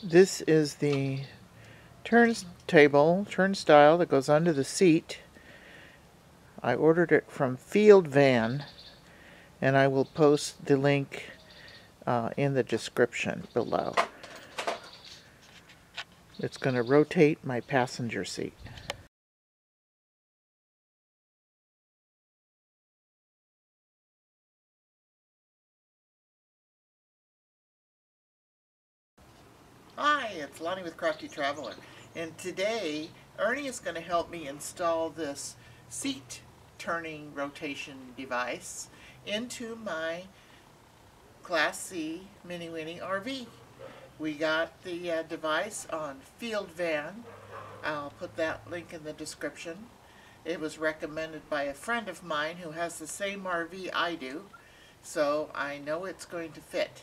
This is the turnstile that goes under the seat. I ordered it from Field Van, and I will post the link in the description below. It's going to rotate my passenger seat. Hi, it's Lonnie with Crafty Traveler, and today Ernie is going to help me install this seat turning rotation device into my Class C Mini Winnie RV. We got the device on Field Van. I'll put that link in the description. It was recommended by a friend of mine who has the same RV I do, so I know it's going to fit.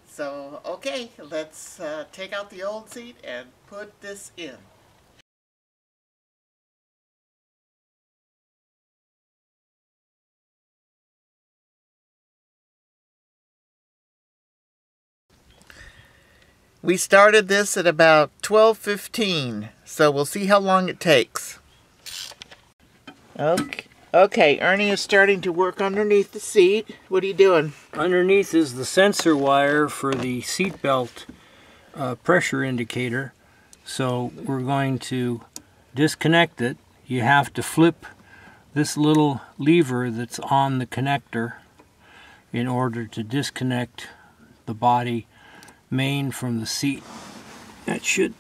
So, okay, let's take out the old seat and put this in. We started this at about 12:15, so we'll see how long it takes. Okay, Ernie is starting to work underneath the seat. What are you doing? Underneath is the sensor wire for the seat belt pressure indicator. So we're going to disconnect it. You have to flip this little lever that's on the connector in order to disconnect the body main from the seat. That should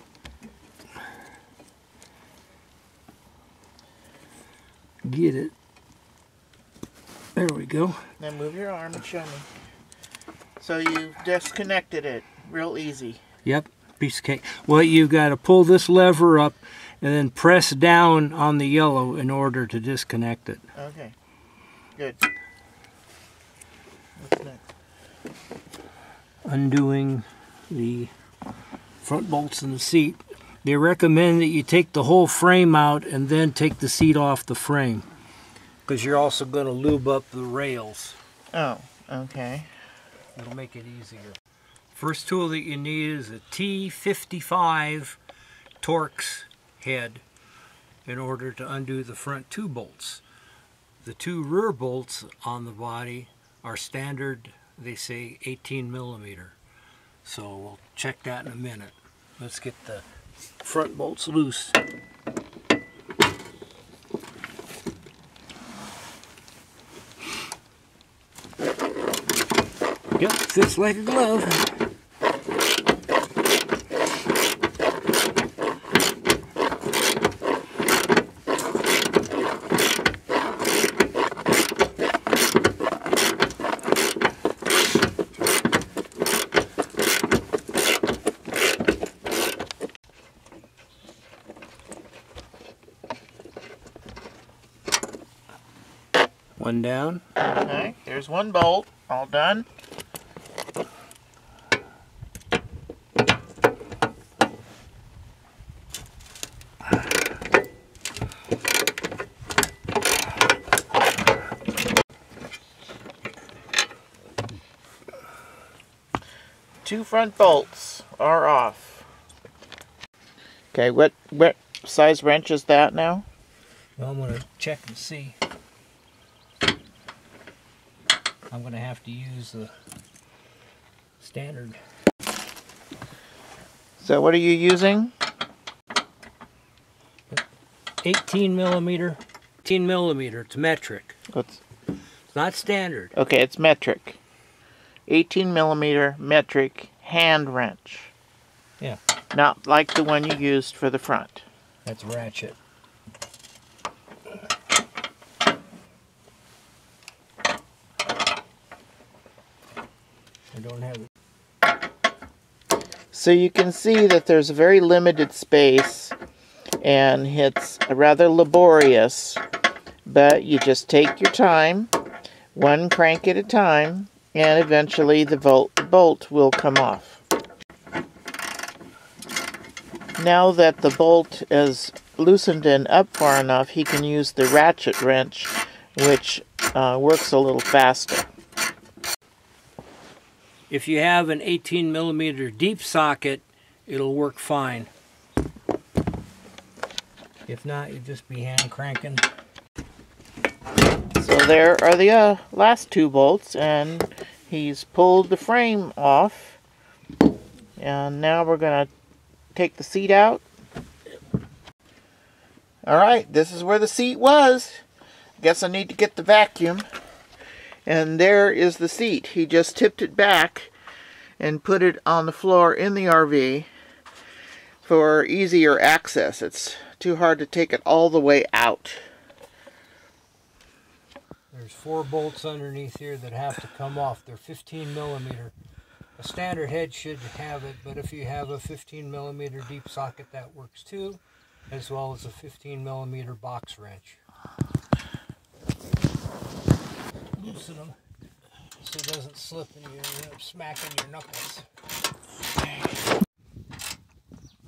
get it. There we go. Now move your arm and show me. So you disconnected it real easy. Yep, piece of cake. Well, you've got to pull this lever up and then press down on the yellow in order to disconnect it. Okay, good. What's next? Undoing the front bolts in the seat. They recommend that you take the whole frame out and then take the seat off the frame, because you're also going to lube up the rails. Oh, okay. It'll make it easier. First tool that you need is a T55 Torx head in order to undo the front two bolts. The two rear bolts on the body are standard, they say 18 millimeter. So we'll check that in a minute. Let's get the front bolts loose. Yep, fits like a glove. One down. Okay, there's one bolt, all done. Two front bolts are off. Okay, what size wrench is that now? Well, I'm going to check and see. I'm going to have to use the standard. So what are you using? 18 millimeter. 18 millimeter. It's metric. It's not standard. Okay, it's metric. 18 millimeter metric hand wrench. Yeah. Not like the one you used for the front. That's ratchet. I don't have it. So you can see that there's a very limited space, and it's rather laborious, but you just take your time, one crank at a time, and eventually the bolt will come off. Now that the bolt is loosened and up far enough, he can use the ratchet wrench, which works a little faster. If you have an 18mm deep socket, it'll work fine. If not, you just be hand cranking. So there are the last 2 bolts, and he's pulled the frame off. And now we're going to take the seat out. Alright, this is where the seat was. Guess I need to get the vacuum. And there is the seat. He just tipped it back and put it on the floor in the RV for easier access. It's too hard to take it all the way out. There's 4 bolts underneath here that have to come off. They're 15mm. A standard head should have it, but if you have a 15mm deep socket, that works too, as well as a 15mm box wrench. Loosen them so it doesn't slip and you end up smacking your knuckles.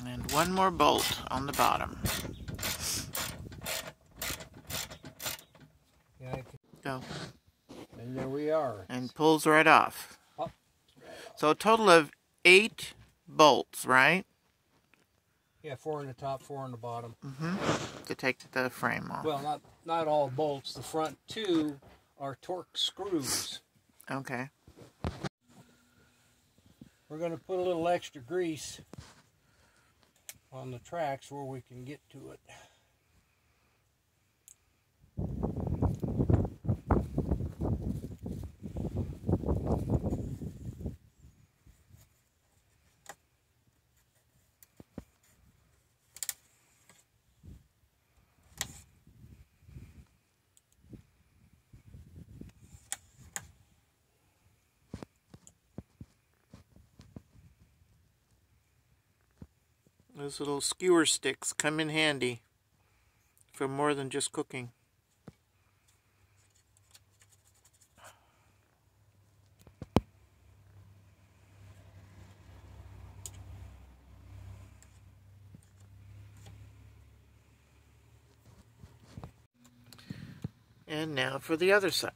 And 1 more bolt on the bottom. Yeah, I can... Go. And there we are. And pulls right off. So a total of 8 bolts, right? Yeah, 4 on the top, 4 on the bottom. To take the frame off. Well, not all bolts. The front 2 are torque screws. Okay. We're going to put a little extra grease on the tracks where we can get to it. Those little skewer sticks come in handy for more than just cooking. And now for the other side.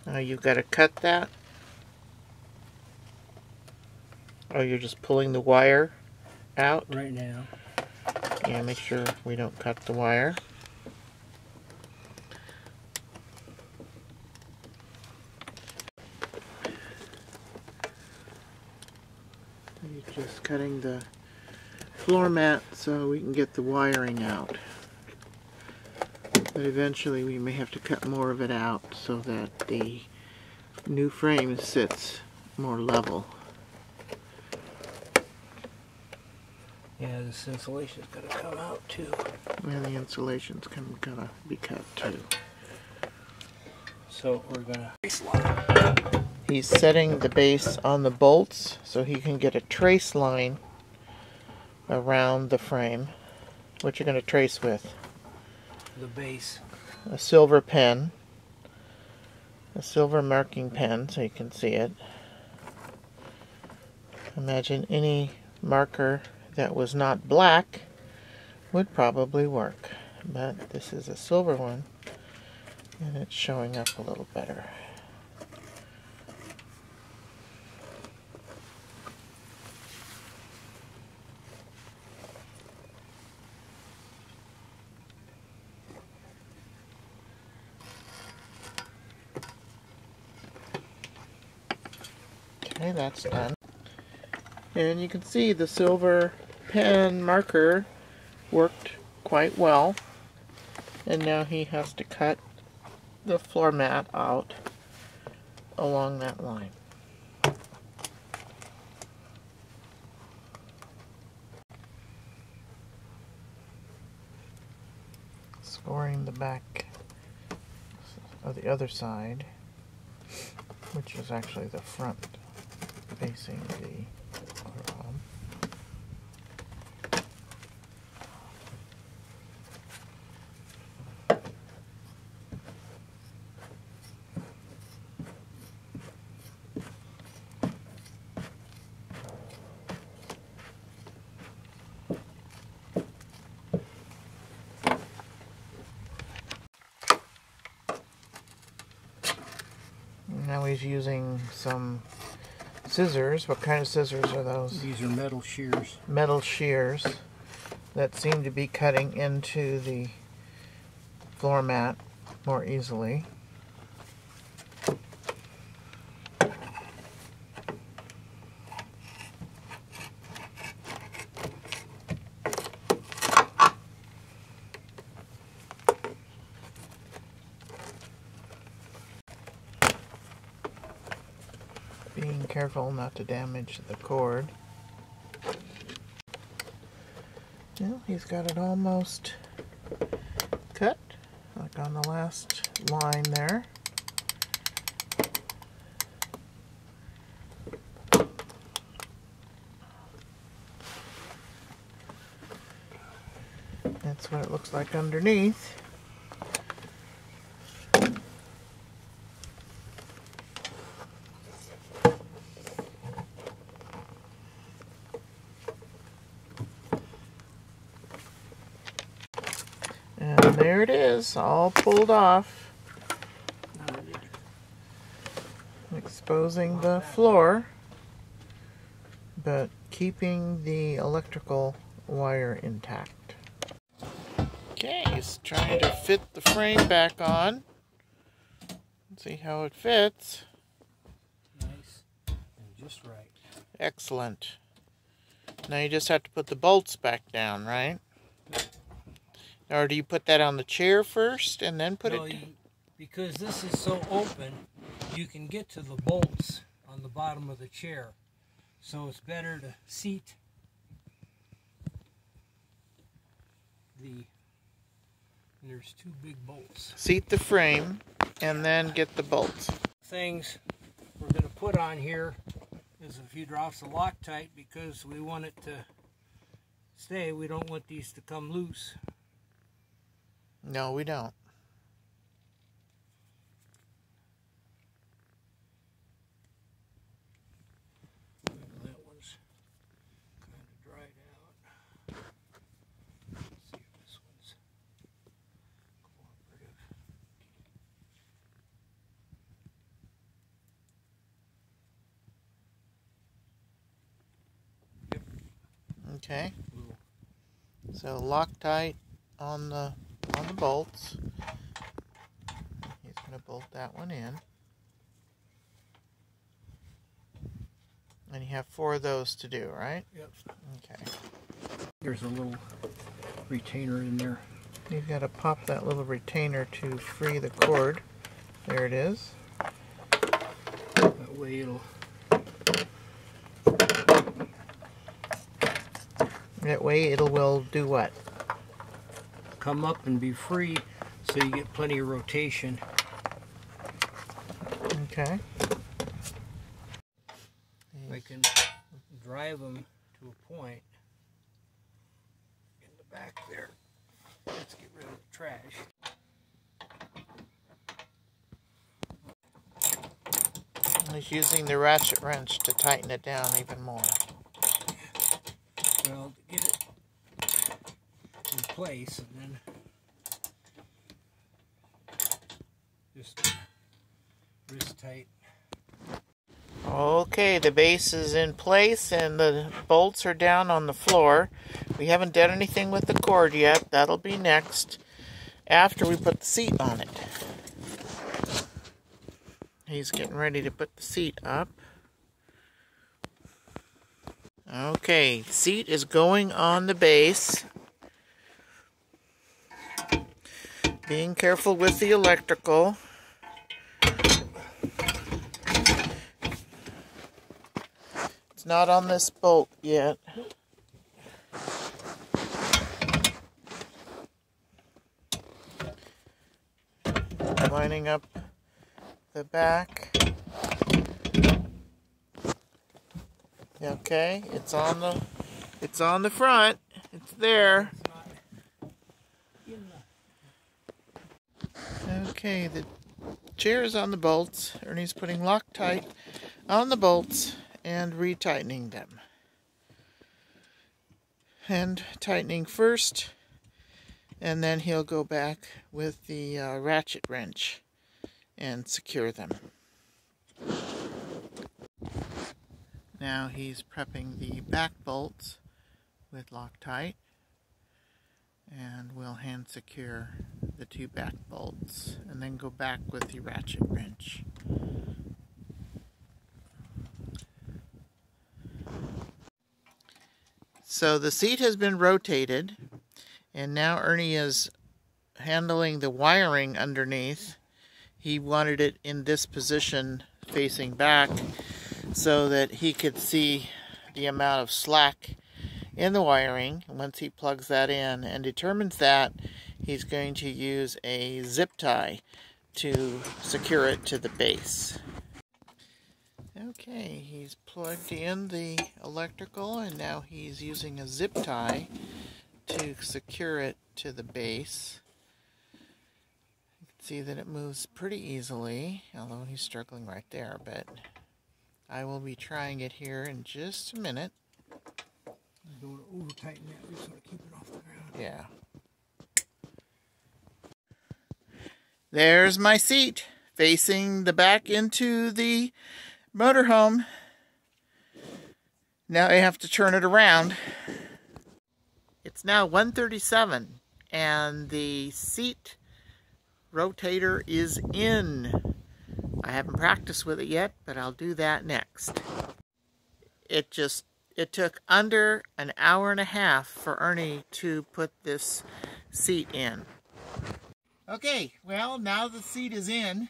Now you've got to cut that. Oh, you're just pulling the wire out? Right now. Yeah, make sure we don't cut the wire. You're just cutting the floor mat so we can get the wiring out. But eventually we may have to cut more of it out so that the new frame sits more level. Yeah, this insulation's got to come out too. And the insulation's gonna be cut too. So we're gonna baseline. He's setting the base on the bolts so he can get a trace line around the frame. What you're gonna trace with? The base. A silver pen. A silver marking pen so you can see it. Imagine any marker that was not black would probably work. But this is a silver one and it's showing up a little better. Okay, that's done. And you can see the silver pen marker worked quite well. And now he has to cut the floor mat out along that line. Scoring the back of the other side, which is actually the front facing the ROM. Now he's using some scissors. What kind of scissors are those? These are metal shears. Metal shears that seem to be cutting into the floor mat more easily. Being careful not to damage the cord. Well, he's got it almost cut, like on the last line there. That's what it looks like underneath. And there it is, all pulled off, exposing the floor, but keeping the electrical wire intact. Okay, he's trying to fit the frame back on. Let's see how it fits. Nice and just right. Excellent. Now you just have to put the bolts back down, right? Or do you put that on the chair first and then put it? Because this is so open, you can get to the bolts on the bottom of the chair. So it's better to seat there's two big bolts. Seat the frame and then get the bolts. Things we're going to put on here is a few drops of Loctite because we want it to stay. We don't want these to come loose. No, we don't. That one's kind of dried out. Let's see if this one's cooperative. Yep. Okay. So Loctite on the bolts. He's going to bolt that one in. And you have 4 of those to do, right? Yep. Okay. There's a little retainer in there. You've got to pop that little retainer to free the cord. There it is. That way it'll... That way it will do what? Come up and be free so you get plenty of rotation. Okay. I can drive them to a point in the back there. Let's get rid of the trash. He's using the ratchet wrench to tighten it down even more. Well, to get it in place and then just wrist tight. Okay, the base is in place and the bolts are down on the floor. We haven't done anything with the cord yet. That'll be next after we put the seat on it. He's getting ready to put the seat up. Okay, seat is going on the base. Being careful with the electrical. It's not on this bolt yet. Lining up the back. Okay, it's on the front. It's there. Okay, the chair is on the bolts. Ernie's putting Loctite on the bolts and retightening them. And tightening first, and then he'll go back with the ratchet wrench and secure them. Now he's prepping the back bolts with Loctite, and we'll hand secure the two back bolts and then go back with the ratchet wrench. So the seat has been rotated, and now Ernie is handling the wiring underneath. He wanted it in this position facing back so that he could see the amount of slack in the wiring once he plugs that in and determines that, he's going to use a zip tie to secure it to the base. Okay, he's plugged in the electrical and now he's using a zip tie to secure it to the base. You can see that it moves pretty easily, although he's struggling right there, but I will be trying it here in just a minute. I don't want to over-tighten that, we just want to keep it off the ground. Yeah. There's my seat facing the back into the motorhome. Now I have to turn it around. It's now 1:37 and the seat rotator is in. I haven't practiced with it yet, but I'll do that next. It took under an hour and a half for Ernie to put this seat in. Okay, well, now the seat is in.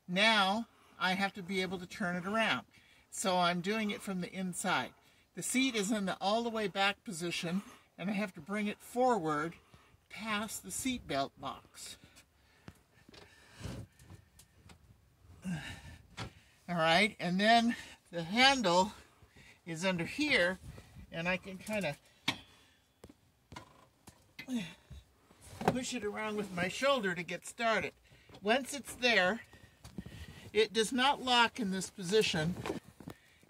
Now I have to be able to turn it around. So I'm doing it from the inside. The seat is in the all the way back position, and I have to bring it forward past the seat belt box. All right, and then the handle is under here, and I can kind of push it around with my shoulder to get started. Once it's there, it does not lock in this position.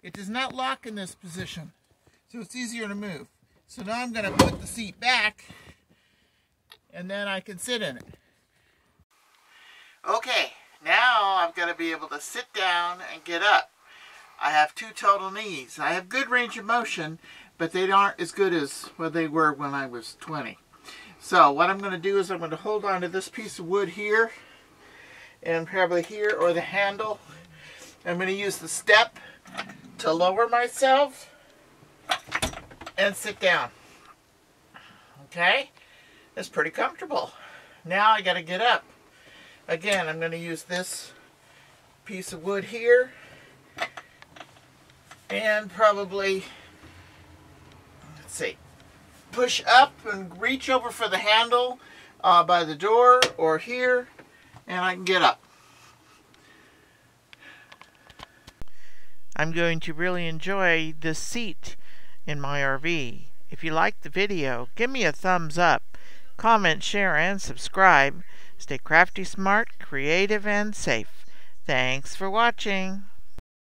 It does not lock in this position, so it's easier to move. So now I'm going to put the seat back, and then I can sit in it. Okay, now I'm going to be able to sit down and get up. I have two total knees. I have good range of motion, but they aren't as good as what they were when I was 20. So what I'm going to do is I'm going to hold on to this piece of wood here, and probably here, or the handle. I'm going to use the step to lower myself and sit down. Okay? That's pretty comfortable. Now I got to get up. Again, I'm going to use this piece of wood here, and probably, let's see, push up and reach over for the handle by the door or here, and I can get up. I'm going to really enjoy this seat in my RV. If you liked the video, give me a thumbs up, comment, share, and subscribe. Stay crafty, smart, creative, and safe. Thanks for watching.